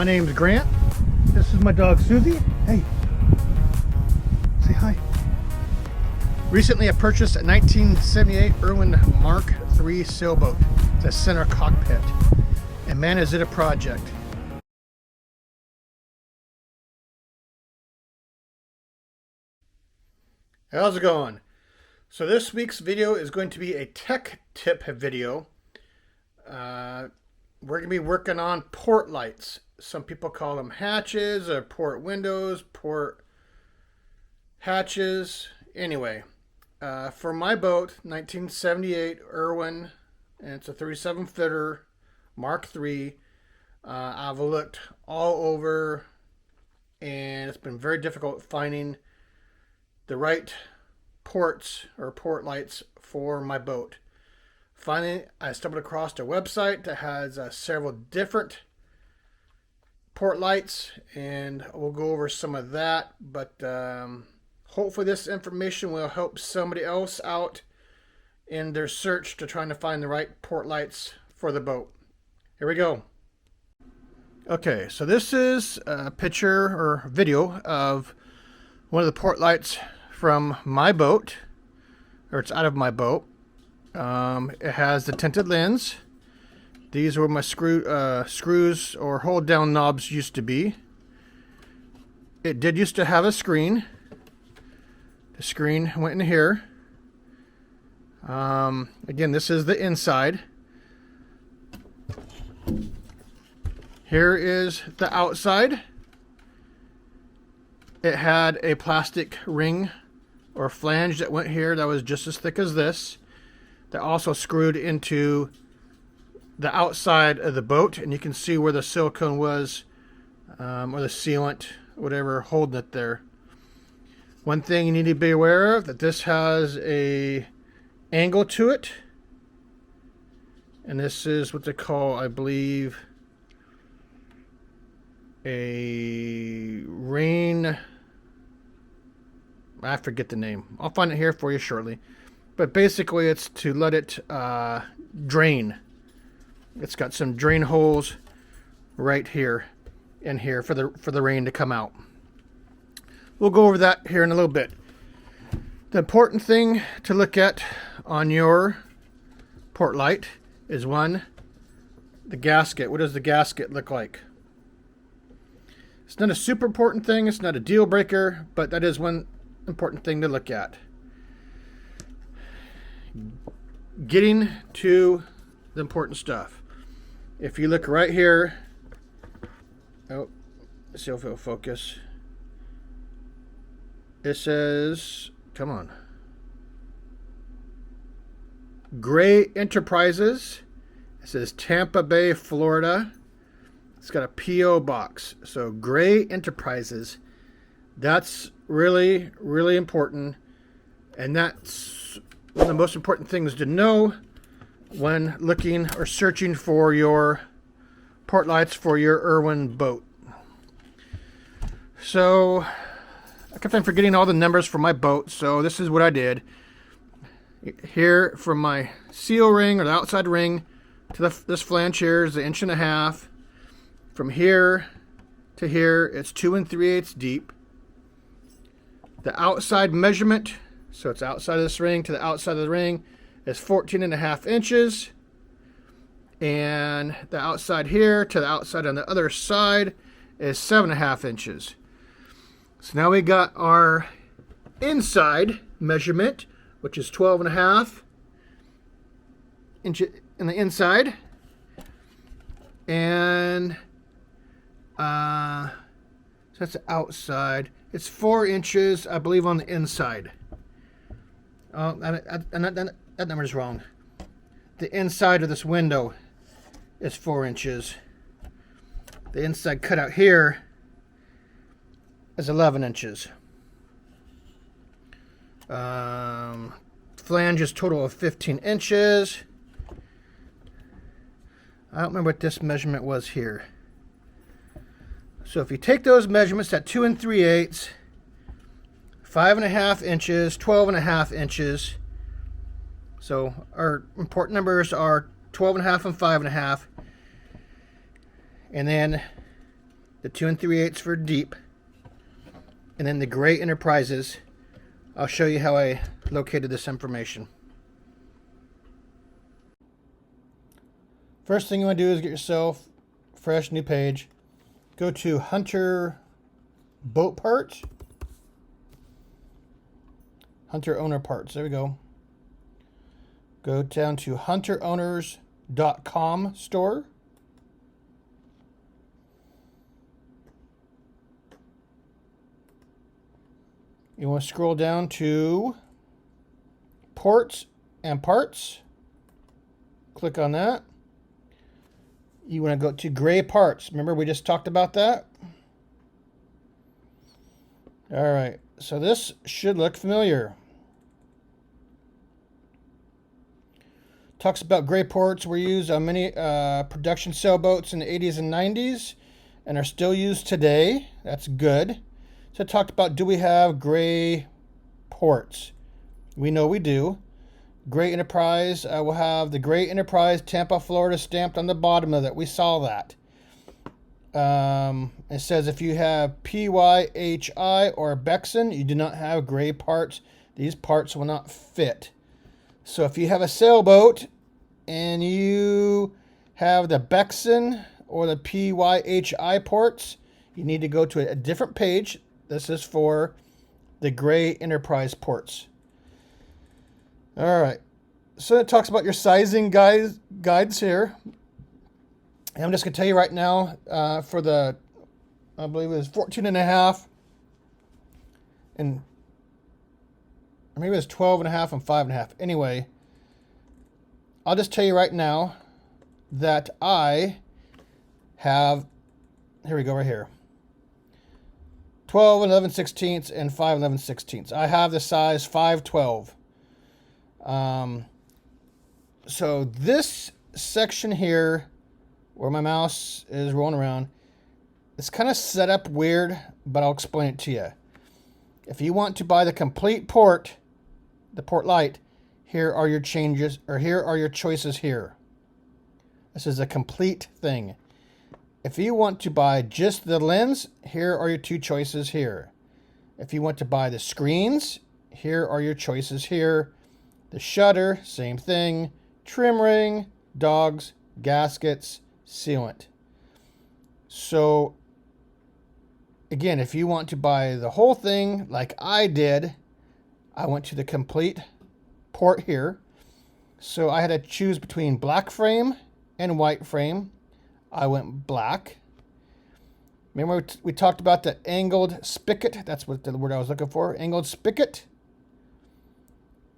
My name's Grant. This is my dog Susie. Hey, say hi. Recently I purchased a 1978 Irwin Mark III sailboat. It's a center cockpit. And man, is it a project. How's it going? So this week's video is going to be a tech tip video. We're going to be working on port lights. Some people call them hatches or port windows, port hatches. Anyway, for my boat, 1978 Irwin, and it's a 37 footer Mark III. I've looked all over, and it's been very difficult finding the right ports or port lights for my boat. Finally, I stumbled across a website that has several different port lights, and we'll go over some of that. But hopefully this information will help somebody else out in their search to trying to find the right port lights for the boat. Here we go. Okay, so this is a picture or video of one of the port lights from my boat, or it's out of my boat. It has the tinted lens. These are where my screws or hold down knobs used to be. It did used to have a screen. The screen went in here. Again, this is the inside. Here is the outside. It had a plastic ring or flange that went here that was just as thick as this, that also screwed into the outside of the boat, and you can see where the silicone was, or the sealant, whatever, holding it there. One thing you need to be aware of, that this has a angle to it, and this is what they call, I believe, a rain, I forget the name. I'll find it here for you shortly. But basically it's to let it drain. It's got some drain holes right here and here for the rain to come out. We'll go over that here in a little bit. The important thing to look at on your port light is, one, the gasket. What does the gasket look like? It's not a super important thing. It's not a deal breaker, but that is one important thing to look at. Getting to the important stuff. If you look right here, oh, let's see if it'll focus. It says, come on, Gray Enterprises. It says Tampa Bay, Florida. It's got a P.O. box. So Gray Enterprises. That's really, really important. And that's one of the most important things to know when looking or searching for your port lights for your Irwin boat. So I kept on forgetting all the numbers for my boat, so this is what I did. Here, from my seal ring or the outside ring to this flange here is 1.5 inches. From here to here, it's 2 3/8 deep. The outside measurement, so it's outside of this ring to the outside of the ring, is 14.5 inches. And the outside here to the outside on the other side is 7.5 inches. So now we got our inside measurement, which is 12.5 inches in the inside. And so that's the outside. It's 4 inches, I believe, on the inside. Oh, that number's wrong. The inside of this window is 4 inches. The inside cutout here is 11 inches. Flange is total of 15 inches. I don't remember what this measurement was here. So if you take those measurements at 2 3/8, 5.5 inches, 12.5 inches. So our important numbers are 12.5 and 5.5. And then the 2 3/8 for deep, and then the gray Enterprises. I'll show you how I located this information. First thing you want to do is get yourself a fresh new page. Go to Hunter Boat Parts. Hunter Owner Parts. There we go. Go down to hunterowners.com store. You want to scroll down to Ports and Parts. Click on that. You want to go to Gray Parts. Remember we just talked about that? All right. So this should look familiar. Talks about gray ports were used on many production sailboats in the 80s and 90s and are still used today. That's good. So it talked about, do we have gray ports? We know we do. Gray Enterprise will have the Gray Enterprise Tampa, Florida stamped on the bottom of it. We saw that. It says if you have PYHI or Bexon, you do not have gray parts. These parts will not fit. So if you have a sailboat and you have the Bexon or the PYHI ports, you need to go to a different page. This is for the Gray Enterprise ports. All right. So it talks about your sizing guides here. And I'm just going to tell you right now for the, I believe it was 14.5 and or maybe it was 12.5 and 5.5. Anyway, I'll just tell you right now that I have, here we go, right here, 12 11/16 and 5 11/16. I have the size 512. So this section here, where my mouse is rolling around, it's kind of set up weird, but I'll explain it to you. If you want to buy the complete port, the port light, here are your changes, or here are your choices here. This is a complete thing. If you want to buy just the lens, here are your two choices here. If you want to buy the screens, here are your choices here. The shutter, same thing. Trim ring, dogs, gaskets, sealant. So again, if you want to buy the whole thing like I did, I went to the complete port here. So I had to choose between black frame and white frame. I went black. Remember we talked about the angled spigot? That's what the word I was looking for. Angled spigot.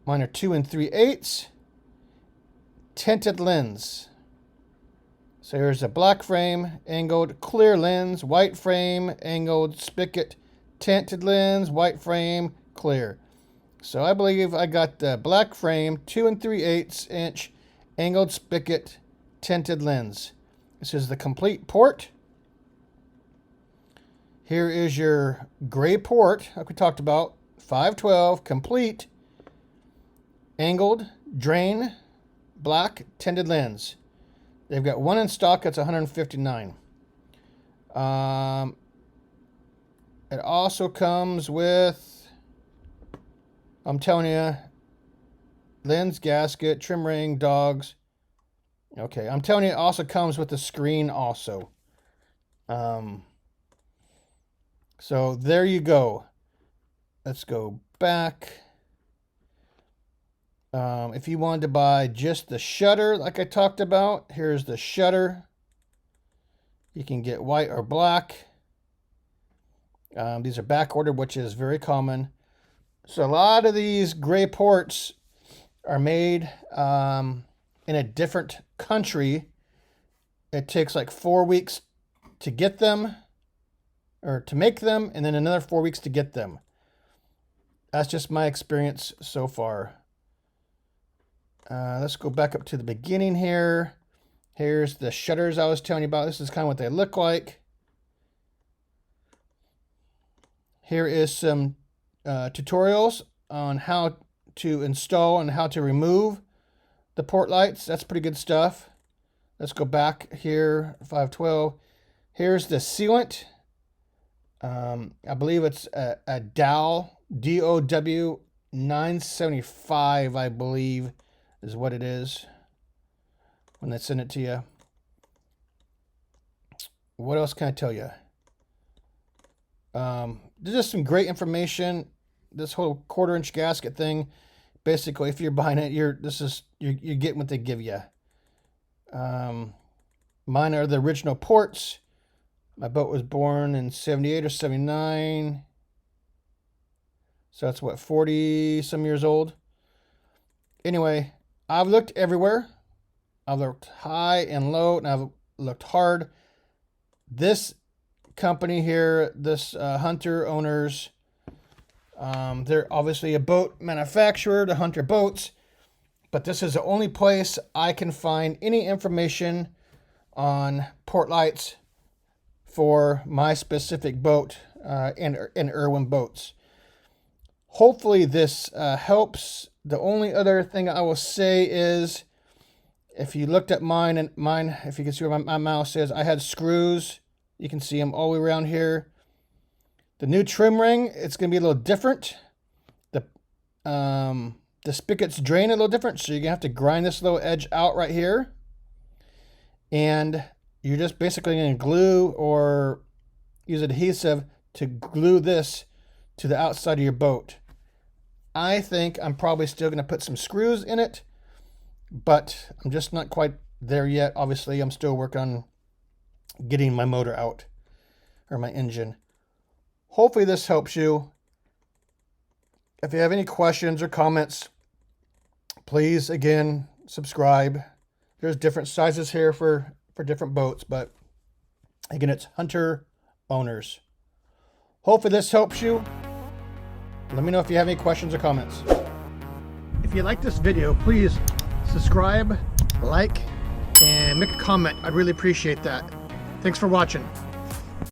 Mine are 2 3/8. Tinted lens. So here's a black frame, angled clear lens, white frame, angled spigot, tinted lens, white frame, clear. So I believe I got the black frame, 2 3/8 inch, angled spigot, tinted lens. This is the complete port. Here is your gray port, like we talked about, 512, complete, angled, drain, black, tinted lens. They've got one in stock. That's $159. It also comes with, I'm telling you, lens, gasket, trim ring, dogs. Okay, I'm telling you, it also comes with the screen also. So there you go. Let's go back. If you wanted to buy just the shutter, like I talked about, here's the shutter. You can get white or black. These are back ordered, which is very common. So a lot of these gray ports are made in a different country. It takes like 4 weeks to get them, or to make them, and then another 4 weeks to get them. That's just my experience so far. Let's go back up to the beginning here. Here's the shutters I was telling you about. This is kind of what they look like. Here is some tutorials on how to install and how to remove the port lights. That's pretty good stuff. Let's go back here, 512. Here's the sealant. I believe it's a Dow, DOW 975, I believe is what it is when they send it to you. What else can I tell you? There's just some great information. This whole 1/4-inch gasket thing, basically, if you're buying it, you're getting what they give you. Mine are the original ports. My boat was born in 78 or 79. So that's what, 40 some years old. Anyway, I've looked everywhere. I've looked high and low, and I've looked hard. This company here, this Hunter owners, they're obviously a boat manufacturer, the Hunter Boats, but this is the only place I can find any information on port lights for my specific boat in Irwin boats. Hopefully this helps. The only other thing I will say is, if you looked at mine, if you can see where my mouse is, I had screws. You can see them all the way around here. The new trim ring, it's going to be a little different. The spigots drain a little different, so you're going to have to grind this little edge out right here. And you're just basically going to glue or use adhesive to glue this to the outside of your boat. I think I'm probably still going to put some screws in it, but I'm just not quite there yet. Obviously, I'm still working on getting my motor out, or my engine. Hopefully this helps you. If you have any questions or comments, please, again, subscribe. There's different sizes here for different boats, but again, it's Hunter owners. Hopefully this helps you. Let me know if you have any questions or comments. If you like this video, please subscribe, like, and make a comment. I'd really appreciate that. Thanks for watching.